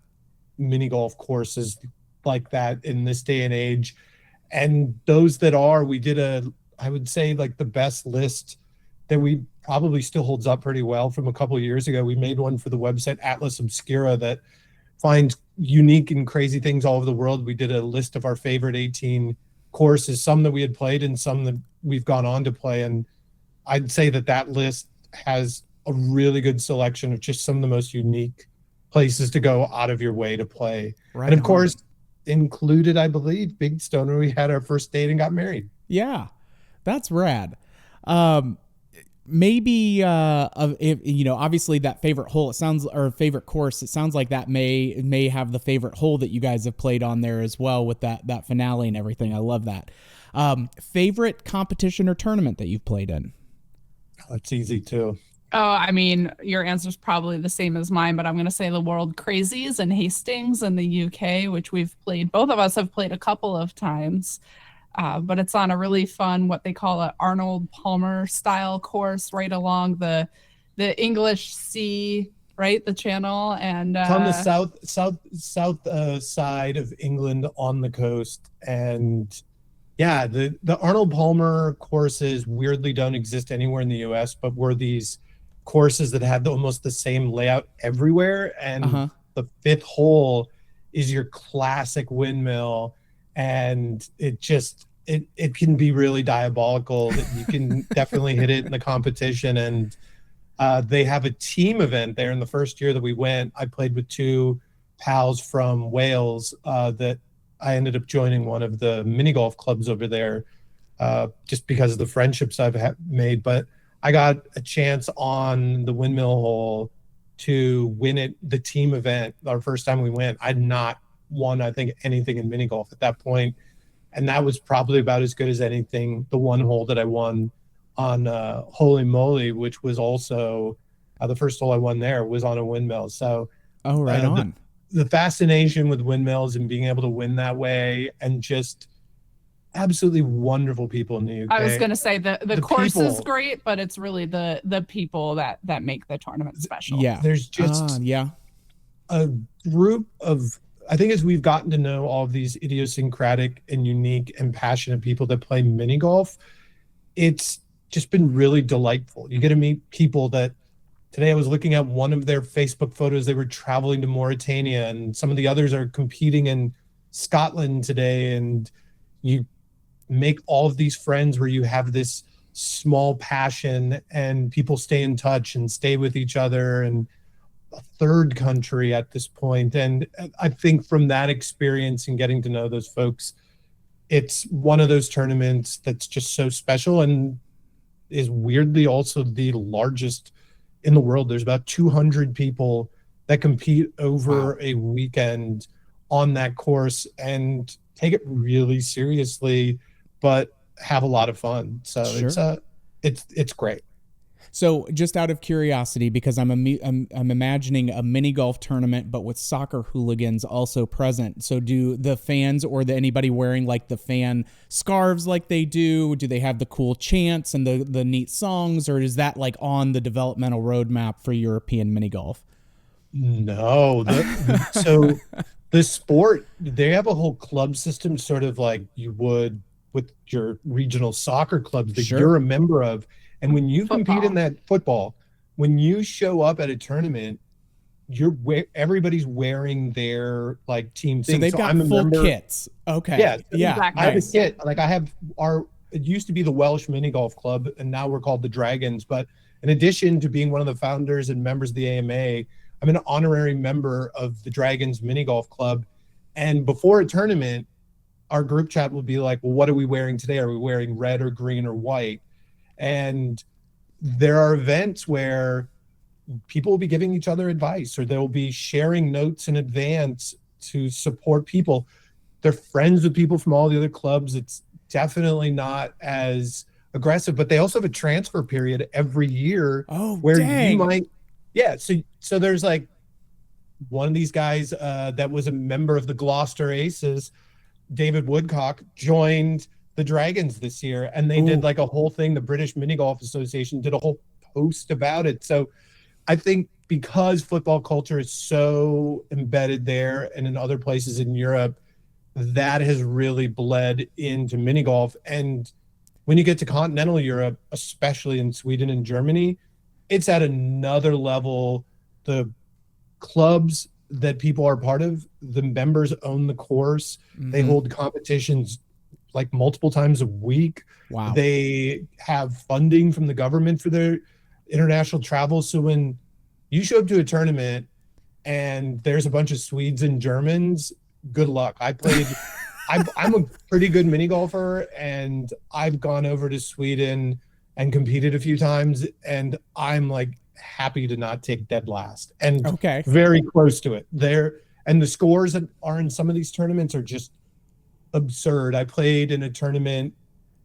[SPEAKER 1] mini golf courses like that in this day and age. And those that are, we did I would say, like, the best list that we probably still holds up pretty well from a couple of years ago. We made one for the website Atlas Obscura that finds unique and crazy things all over the world. We did a list of our favorite 18 courses, some that we had played and some that we've gone on to play. And I'd say that list has a really good selection of just some of the most unique places to go out of your way to play. Right. And of course, included, I believe, Big Stone, where we had our first date and got married.
[SPEAKER 2] Yeah, that's rad. Maybe obviously that favorite hole, or favorite course, it sounds like that may have the favorite hole that you guys have played on there as well, with that finale and everything. I love that. Favorite competition or tournament that you've played in?
[SPEAKER 1] Oh, it's easy too.
[SPEAKER 3] Oh, I mean, your answer's probably the same as mine, but I'm going to say the World Crazies in Hastings in the UK, which we've played. Both of us have played a couple of times, but it's on a really fun, what they call a Arnold Palmer style course right along the English Sea, right, the channel, and
[SPEAKER 1] It's on the south side of England on the coast, and yeah, the Arnold Palmer courses weirdly don't exist anywhere in the U.S., but were these courses that had almost the same layout everywhere. And the fifth hole is your classic windmill, and it can be really diabolical. That you can definitely hit it in the competition, and they have a team event there. In the first year that we went, I played with two pals from Wales that I ended up joining one of the mini golf clubs over there just because of the friendships I've made. But I got a chance on the windmill hole to win it, the team event. Our first time we went, I'd not won, I think, anything in mini golf at that point. And that was probably about as good as anything. The one hole that I won on Holy Moley, which was also the first hole I won there was on a windmill. So
[SPEAKER 2] right on.
[SPEAKER 1] The fascination with windmills and being able to win that way, and just absolutely wonderful people in the UK.
[SPEAKER 3] I was going to say the course
[SPEAKER 1] people,
[SPEAKER 3] is great, but it's really the people that make the tournament special.
[SPEAKER 2] Yeah.
[SPEAKER 1] There's just a group of, I think as we've gotten to know all of these idiosyncratic and unique and passionate people that play mini golf, it's just been really delightful. You get to meet people that, today I was looking at one of their Facebook photos. They were traveling to Mauritania, and some of the others are competing in Scotland today. And you make all of these friends where you have this small passion, and people stay in touch and stay with each other, and a third country at this point. And I think from that experience and getting to know those folks, it's one of those tournaments that's just so special, and is weirdly also the largest in the world. There's about 200 people that compete over a weekend on that course and take it really seriously, but have a lot of fun. So it's great.
[SPEAKER 2] So just out of curiosity, because I'm imagining a mini golf tournament, but with soccer hooligans also present. So do the fans or anybody wearing like the fan scarves like they do? Do they have the cool chants and the neat songs, or is that like on the developmental roadmap for European mini golf?
[SPEAKER 1] No. So the sport, they have a whole club system, sort of like you would with your regional soccer clubs that you're a member of. And when you compete in that football, when you show up at a tournament, everybody's wearing their like team thing.
[SPEAKER 2] So they've got full kits. Okay.
[SPEAKER 1] Yeah.
[SPEAKER 3] Exactly.
[SPEAKER 1] I have a kit. Like it used to be the Welsh Mini Golf Club, and now we're called the Dragons. But in addition to being one of the founders and members of the AMA, I'm an honorary member of the Dragons Mini Golf Club. And before a tournament, our group chat will be like, well, what are we wearing today? Are we wearing red or green or white? And there are events where people will be giving each other advice, or they'll be sharing notes in advance to support people. They're friends with people from all the other clubs. It's definitely not as aggressive, but they also have a transfer period every year where you might, so there's like one of these guys that was a member of the Gloucester Aces, David Woodcock, joined the Dragons this year, and they did like a whole thing. The British Mini Golf Association did a whole post about it. So I think because football culture is so embedded there and in other places in Europe, that has really bled into mini golf. And when you get to continental Europe, especially in Sweden and Germany, it's at another level. The clubs that people are part of, the members own the course. They hold competitions like multiple times a week.
[SPEAKER 2] Wow.
[SPEAKER 1] They have funding from the government for their international travel. So when you show up to a tournament and there's a bunch of Swedes and Germans, good luck. I'm a pretty good mini golfer, and I've gone over to Sweden and competed a few times, and I'm like happy to not take dead last, and very close to it there. And the scores that are in some of these tournaments are just absurd. I played in a tournament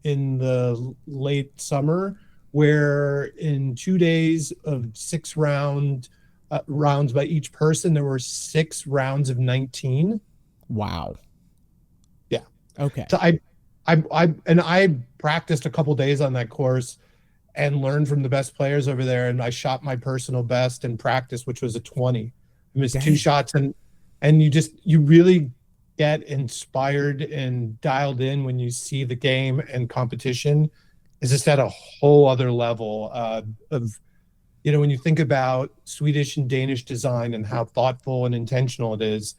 [SPEAKER 1] in the late summer where in 2 days of 6 rounds by each person, there were 6 rounds of 19.
[SPEAKER 2] Wow.
[SPEAKER 1] Yeah.
[SPEAKER 2] Okay.
[SPEAKER 1] So I practiced a couple days on that course and learned from the best players over there. And I shot my personal best in practice, which was a 20. I missed 2 shots, and you really get inspired and dialed in when you see the game, and competition is just at a whole other level of, when you think about Swedish and Danish design and how thoughtful and intentional it is,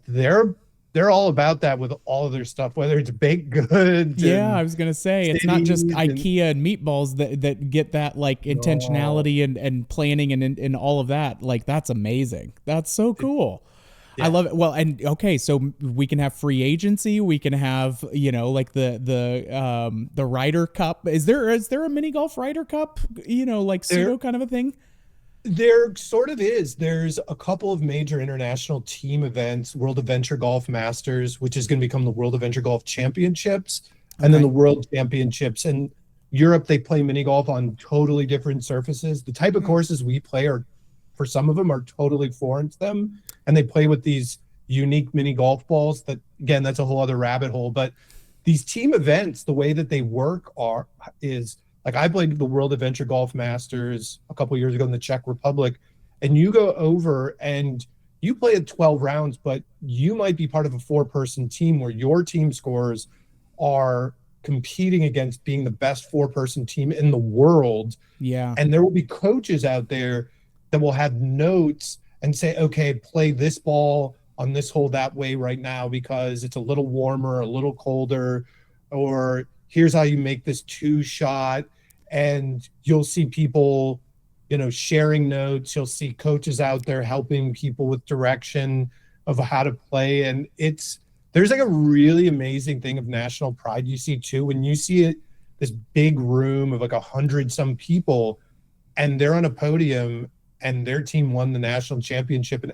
[SPEAKER 1] they're all about that with all of their stuff, whether it's baked goods.
[SPEAKER 2] Yeah, I was gonna say it's not just IKEA and meatballs that get that like intentionality and planning and all of that. Like, that's amazing. That's so cool. Yeah. I love it. Well, and okay, so we can have free agency. We can have, like the Ryder Cup. Is there a mini golf Ryder Cup? Like pseudo kind of a thing.
[SPEAKER 1] There sort of is. There's a couple of major international team events: World Adventure Golf Masters, which is going to become the World Adventure Golf Championships, and then the World Championships. In Europe, they play mini golf on totally different surfaces. The type of courses we play for some of them, are totally foreign to them, and they play with these unique mini golf balls that, again, that's a whole other rabbit hole. But these team events, the way that they work is like, I played the World Adventure Golf Masters a couple of years ago in the Czech Republic, and you go over and you play at 12 rounds, but you might be part of a 4-person team where your team scores are competing against being the best 4-person team in the world.
[SPEAKER 2] Yeah.
[SPEAKER 1] And there will be coaches out there that will have notes and say, okay, play this ball on this hole that way right now because it's a little warmer, a little colder, or here's how you make this 2-shot. And you'll see people, sharing notes. You'll see coaches out there helping people with direction of how to play. And there's like a really amazing thing of national pride you see too, when you see it, this big room of like 100 some people, and they're on a podium and their team won the national championship,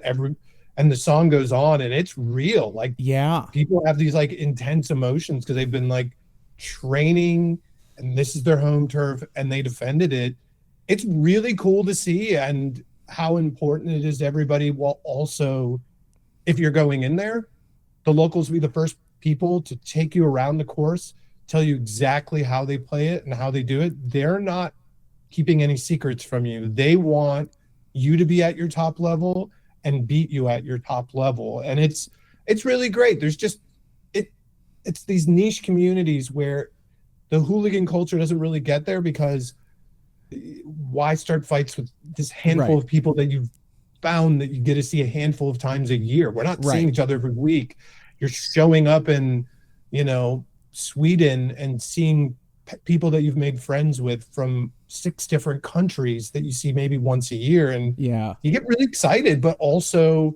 [SPEAKER 1] and the song goes on, and it's real. Like,
[SPEAKER 2] yeah,
[SPEAKER 1] people have these like intense emotions because they've been like training, and this is their home turf, and they defended it. It's really cool to see, and how important it is to everybody. While also, if you're going in there, the locals will be the first people to take you around the course, tell you exactly how they play it and how they do it. They're not keeping any secrets from you. They want you to be at your top level and beat you at your top level. And it's really great. There's just, it's these niche communities where the hooligan culture doesn't really get there, because why start fights with this handful of people that you've found that you get to see a handful of times a year? We're not seeing each other every week. You're showing up in, Sweden and seeing people that you've made friends with from 6 different countries that you see maybe once a year. And you get really excited, but also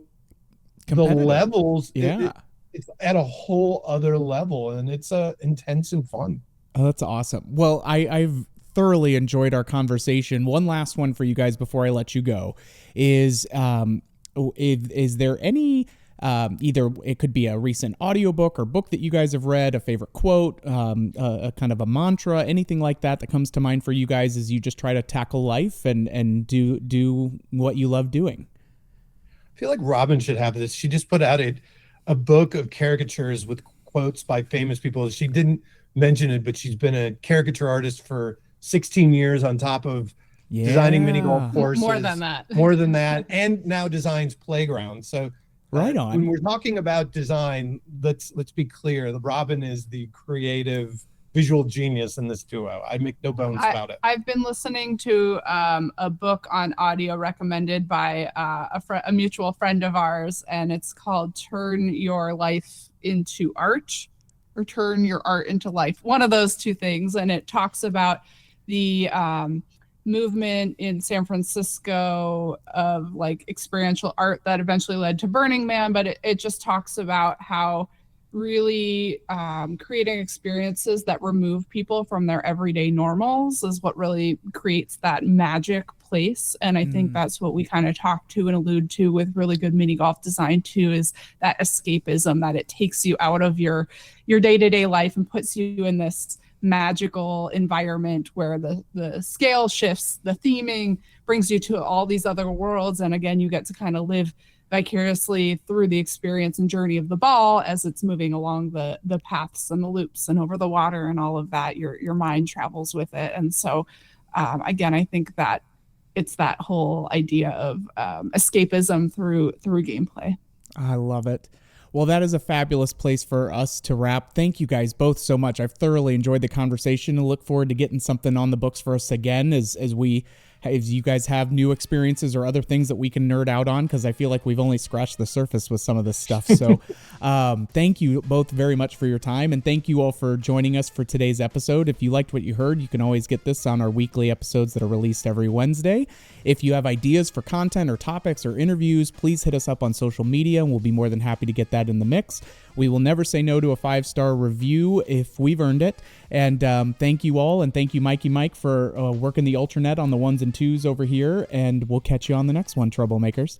[SPEAKER 1] the levels, it's at a whole other level, and it's intense and fun.
[SPEAKER 2] Oh, that's awesome. Well, I've thoroughly enjoyed our conversation. One last one for you guys before I let you go is there any, either it could be a recent audiobook or book that you guys have read, a favorite quote, a kind of a mantra, anything like that comes to mind for you guys as you just try to tackle life and do what you love doing?
[SPEAKER 1] I feel like Robin should have this. She just put out a book of caricatures with quotes by famous people. She didn't mention it, but she's been a caricature artist for 16 years on top of designing mini golf courses.
[SPEAKER 3] More than that.
[SPEAKER 1] And now designs playgrounds. So
[SPEAKER 2] right on.
[SPEAKER 1] When we're talking about design, let's be clear. Robin is the creative visual genius in this duo. I make no bones about it.
[SPEAKER 3] I've been listening to a book on audio recommended by a mutual friend of ours, and it's called Turn Your Life into Art, or Turn Your Art into Life. One of those two things. And it talks about the movement in San Francisco of like experiential art that eventually led to Burning Man. But it just talks about how really creating experiences that remove people from their everyday normals is what really creates that magic place. And I think that's what we kind of talk to and allude to with really good mini golf design too, is that escapism, that it takes you out of your day-to-day life and puts you in this magical environment where the scale shifts, the theming brings you to all these other worlds. And again, you get to kind of live vicariously through the experience and journey of the ball as it's moving along the paths and the loops and over the water and all of that. Your mind travels with it. And so again, I think that it's that whole idea of escapism through gameplay.
[SPEAKER 2] I love it. Well, that is a fabulous place for us to wrap. Thank you guys both so much. I've thoroughly enjoyed the conversation and look forward to getting something on the books for us again as you guys have new experiences or other things that we can nerd out on, because I feel like we've only scratched the surface with some of this stuff. So thank you both very much for your time, and thank you all for joining us for today's episode. If you liked what you heard, you can always get this on our weekly episodes that are released every Wednesday. If you have ideas for content or topics or interviews, please hit us up on social media, and we'll be more than happy to get that in the mix. We will never say no to a 5-star review if we've earned it. And thank you all, and thank you, Mikey Mike, for working the Ultranet on the 1s and 2s over here. And we'll catch you on the next one, Troublemakers.